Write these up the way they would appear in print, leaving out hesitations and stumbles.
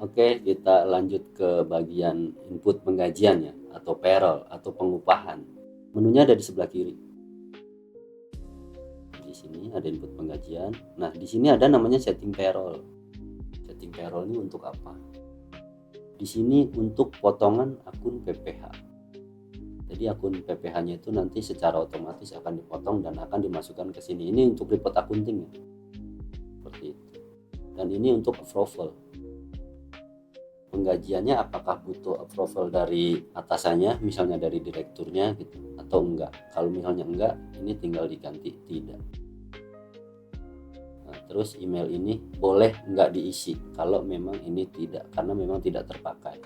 Oke, kita lanjut ke bagian input penggajian ya, atau payroll atau pengupahan. Menunya ada di sebelah kiri. Di sini ada input penggajian. Nah, di sini ada namanya setting payroll. Setting payroll ini untuk apa? Di sini untuk potongan akun PPH. Jadi akun PPH-nya itu nanti secara otomatis akan dipotong dan akan dimasukkan ke sini. Ini untuk report accounting ya. Seperti itu. Dan ini untuk approval. Penggajiannya apakah butuh approval dari atasannya, misalnya dari direkturnya gitu, atau enggak. Kalau misalnya enggak, ini tinggal diganti tidak. Nah, terus email ini boleh enggak diisi kalau memang ini tidak, karena memang tidak terpakai.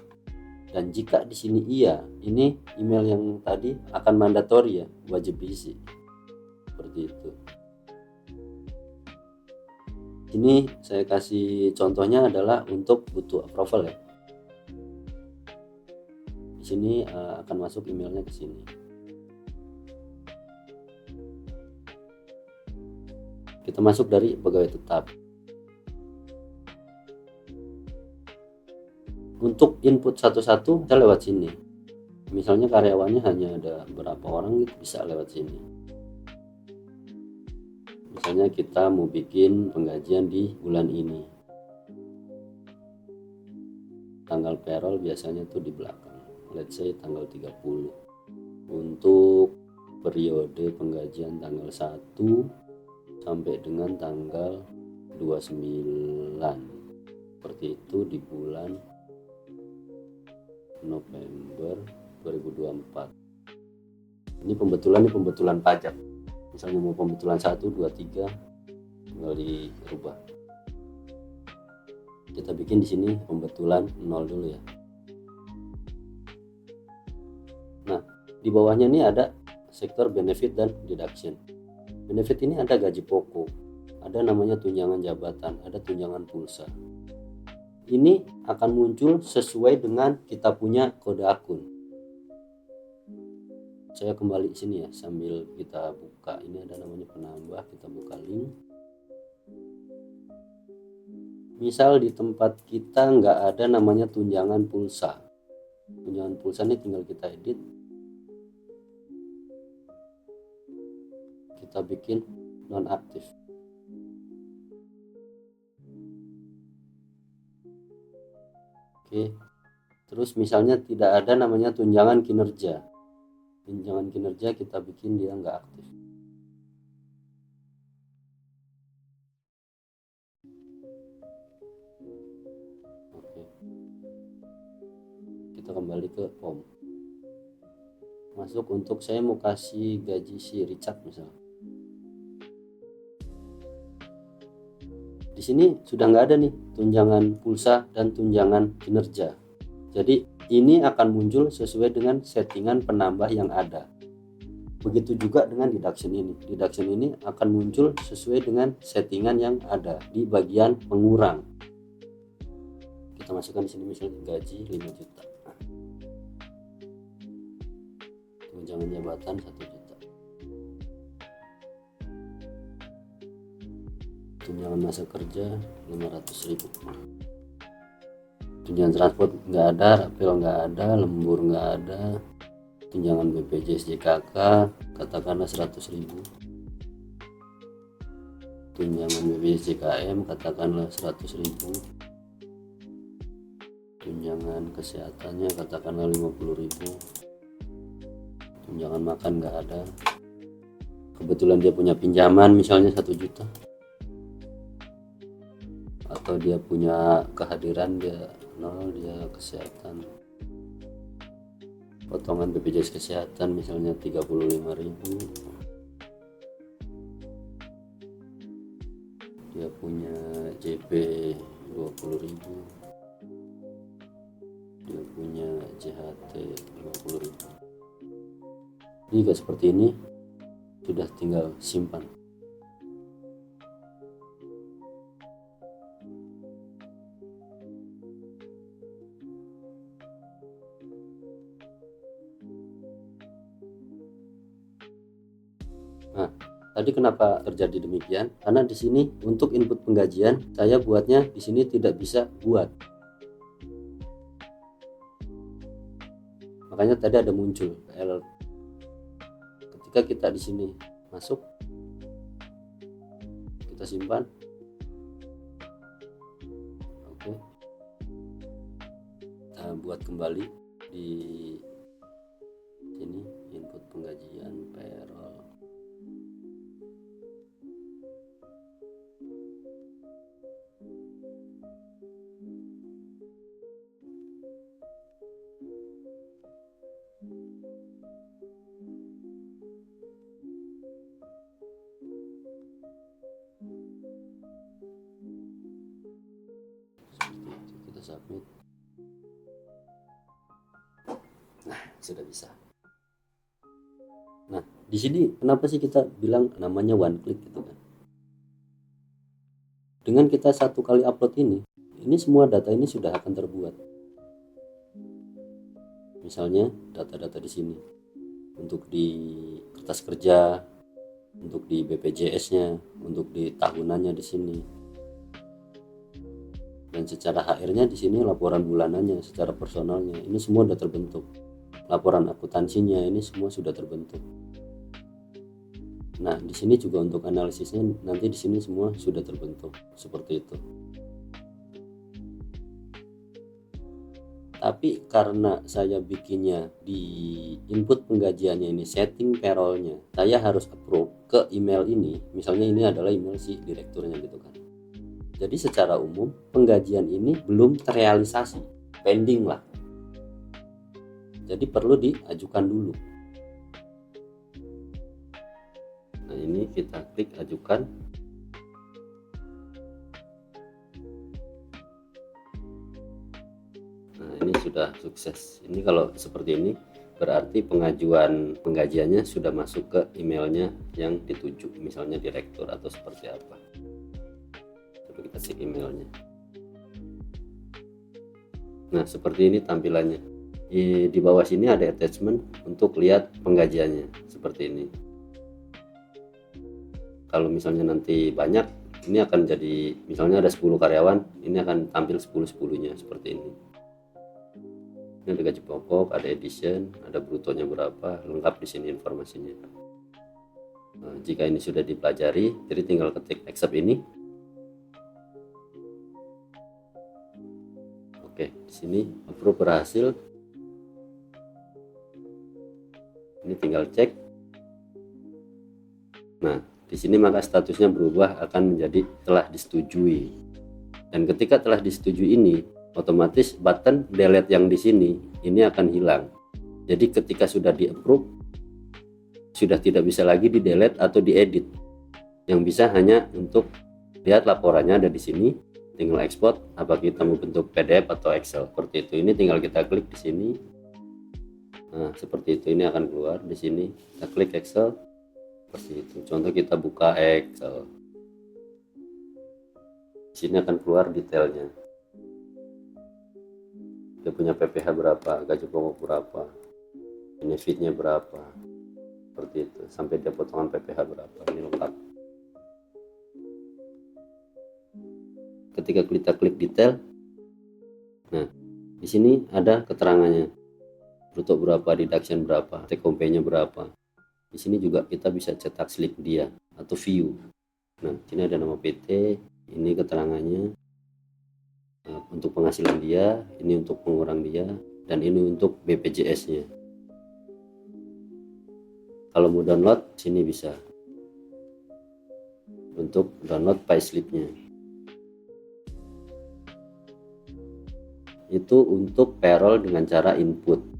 Dan jika di sini iya, ini email yang tadi akan mandatori ya, wajib diisi. Seperti itu. Ini saya kasih contohnya adalah untuk butuh approval ya. Di sini akan masuk emailnya ke sini. Kita masuk dari pegawai tetap. Untuk input satu-satu kita lewat sini. Misalnya karyawannya hanya ada berapa orang gitu, bisa lewat sini. Misalnya kita mau bikin penggajian di bulan ini. Tanggal payroll biasanya tuh di belakang. Let's say tanggal 30. Untuk periode penggajian tanggal 1 sampai dengan tanggal 29. Seperti itu di bulan November 2024. Ini pembetulan pajak. Misalnya mau pembetulan 1, 2, 3 tinggal dirubah. Kita bikin di sini pembetulan 0 dulu ya. Nah, di bawahnya ini ada sektor benefit dan deduction. Benefit ini ada gaji pokok, ada namanya tunjangan jabatan, ada tunjangan pulsa. Ini akan muncul sesuai dengan kita punya kode akun. Saya kembali sini ya sambil kita buka. Ini ada namanya penambah, kita buka link. Misal di tempat kita nggak ada namanya tunjangan pulsa. Tunjangan pulsa ini tinggal kita edit. Kita bikin nonaktif. Oke. Terus misalnya tidak ada namanya tunjangan kinerja. Tunjangan kinerja kita bikin dia nggak aktif. Oke. Kita kembali ke home. Masuk untuk saya mau kasih gaji si Richard misalnya. Di sini sudah nggak ada nih tunjangan pulsa dan tunjangan kinerja. Jadi ini akan muncul sesuai dengan settingan penambah yang ada. Begitu juga dengan deduction ini. Deduction ini akan muncul sesuai dengan settingan yang ada di bagian pengurang. Kita masukkan di sini misalnya gaji 5 juta. Tunjangan jabatan 1 juta. Tunjangan masa kerja 500.000. Tunjangan transport nggak ada, rapel nggak ada, lembur nggak ada. Tunjangan BPJS JKK katakanlah 100.000. Tunjangan BPJS JKM katakanlah 100.000. Tunjangan kesehatannya katakanlah 50.000. Tunjangan makan nggak ada. Kebetulan dia punya pinjaman misalnya 1 juta. Atau dia punya kehadiran dia 0, dia kesehatan. Potongan BPJS kesehatan misalnya 35.000. Dia punya JP 20.000. Dia punya JHT 50.000. Jika seperti ini sudah tinggal simpan. Nah, tadi kenapa terjadi demikian? Karena di sini untuk input penggajian saya buatnya di sini tidak bisa buat. Makanya tadi ada muncul error. Ketika kita di sini masuk, kita simpan. Oke. Kita buat kembali di sini input penggajian payroll. Kita submit. Nah, sudah bisa. Nah, di sini kenapa sih kita bilang namanya one click gitu kan? Dengan kita satu kali upload ini semua data ini sudah akan terbuat. Misalnya data-data di sini untuk di kertas kerja, untuk di BPJS-nya, untuk di tahunannya di sini. Dan secara HR-nya di sini laporan bulanannya, secara personalnya ini semua sudah terbentuk. Laporan akuntansinya ini semua sudah terbentuk. Nah, di sini juga untuk analisisnya nanti di sini semua sudah terbentuk seperti itu. Tapi karena saya bikinnya di input penggajiannya ini setting payrollnya, saya harus approve ke email ini. Misalnya ini adalah email si direkturnya gitu kan. Jadi secara umum penggajian ini belum terrealisasi, pending lah. Jadi perlu diajukan dulu. Nah, ini kita klik ajukan. Nah, ini sudah sukses. Ini kalau seperti ini berarti pengajuan penggajiannya sudah masuk ke emailnya yang dituju, misalnya direktur atau seperti apa. Coba kita cek emailnya. Nah, seperti ini tampilannya. Di bawah sini ada attachment untuk lihat penggajiannya seperti ini. Kalau misalnya nanti banyak, ini akan jadi misalnya ada 10 karyawan, ini akan tampil 10-10-nya seperti ini. Ini ada gaji pokok, ada edition, ada brutonya berapa, lengkap di sini informasinya. Nah, jika ini sudah dipelajari, jadi tinggal ketik accept ini. Oke, di sini approve berhasil. Ini tinggal cek. Nah, di sini maka statusnya berubah akan menjadi telah disetujui. Dan ketika telah disetujui ini, otomatis button delete yang di sini ini akan hilang. Jadi ketika sudah di-approve, sudah tidak bisa lagi di-delete atau diedit. Yang bisa hanya untuk lihat laporannya ada di sini, tinggal export, apa kita mau bentuk PDF atau Excel seperti itu. Ini tinggal kita klik di sini. Nah, seperti itu ini akan keluar di sini. Kita klik Excel. Seperti itu. Contoh kita buka Excel. Di sini akan keluar detailnya. Dia punya PPh berapa, gaji pokok berapa, benefitnya berapa, seperti itu. Sampai dia potongan PPh berapa, ini lengkap. Ketika kita klik detail, nah di sini ada keterangannya, bruto berapa, deduction berapa, take home pay-nya berapa. Di sini juga kita bisa cetak slip dia atau view. Nah, sini ada nama PT, ini keterangannya untuk penghasilan dia, ini untuk pengurang dia, dan ini untuk BPJS-nya. Kalau mau download, sini bisa untuk download payslip-nya. Itu untuk payroll dengan cara input.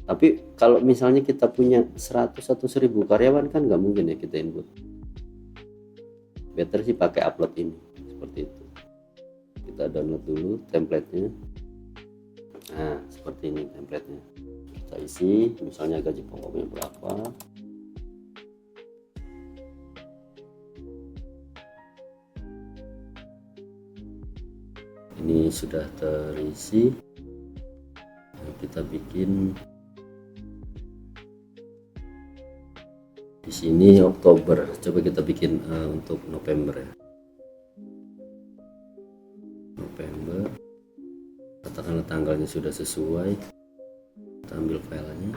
Tapi kalau misalnya kita punya 100 atau 1000 karyawan kan nggak mungkin ya kita input. Better sih pakai upload ini seperti itu. Kita download dulu template-nya. Nah, seperti ini template-nya. Kita isi, misalnya gaji pokoknya berapa. Ini sudah terisi. Nah, kita bikin di sini Oktober. Coba kita bikin untuk November ya. November. Katakanlah tanggalnya sudah sesuai. Kita ambil filenya.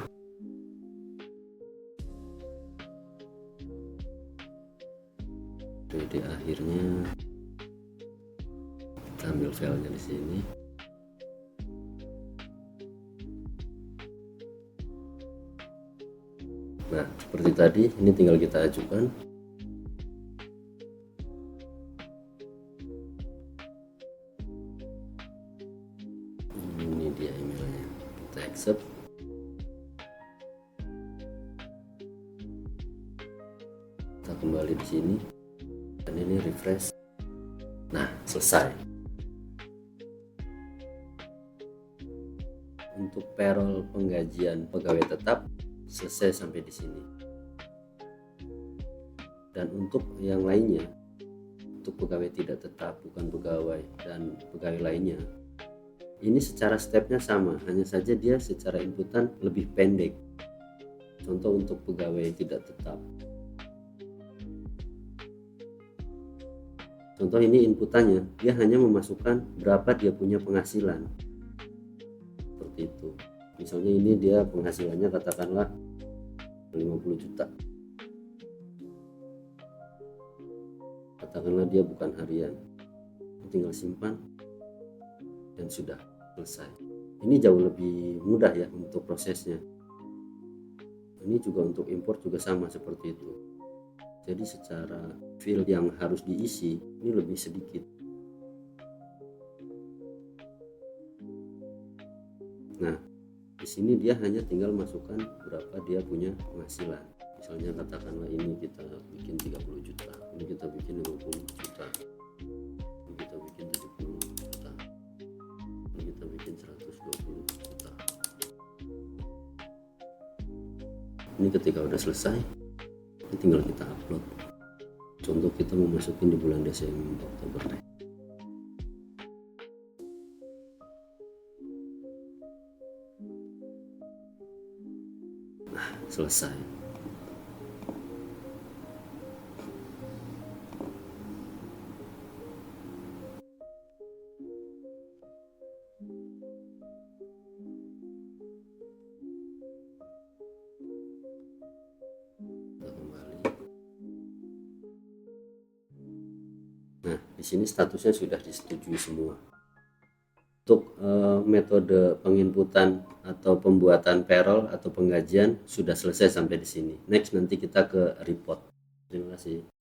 Di akhirnya kita ambil filenya di sini. Nah, seperti tadi, ini tinggal kita ajukan. Ini dia emailnya. Kita accept. Kita kembali di sini. Dan ini refresh. Nah, selesai. Untuk payroll penggajian pegawai tetap selesai sampai di sini. Dan untuk yang lainnya, untuk pegawai tidak tetap, bukan pegawai, dan pegawai lainnya, ini secara stepnya sama, hanya saja dia secara inputan lebih pendek. Contoh untuk pegawai tidak tetap. Contoh ini inputannya, dia hanya memasukkan berapa dia punya penghasilan. Seperti itu. Misalnya ini dia penghasilannya katakanlah 50 juta. Katakanlah dia bukan harian. Tinggal simpan dan sudah selesai. Ini jauh lebih mudah ya untuk prosesnya. Ini juga untuk import juga sama seperti itu. Jadi secara field yang harus diisi ini lebih sedikit. Nah, di sini dia hanya tinggal masukkan berapa dia punya penghasilan. Misalnya katakanlah ini kita bikin 30 juta, ini kita bikin 50 juta, ini kita bikin 70 juta, ini kita bikin 120 juta. Ini ketika udah selesai, ini tinggal kita upload. Contoh kita mau masukin di bulan Desember, Oktober. Nah, selesai. Kita kembali. Nah, di sini statusnya sudah disetujui semua. Untuk metode penginputan atau pembuatan payroll atau penggajian sudah selesai sampai di sini. Next nanti kita ke report. Terima kasih.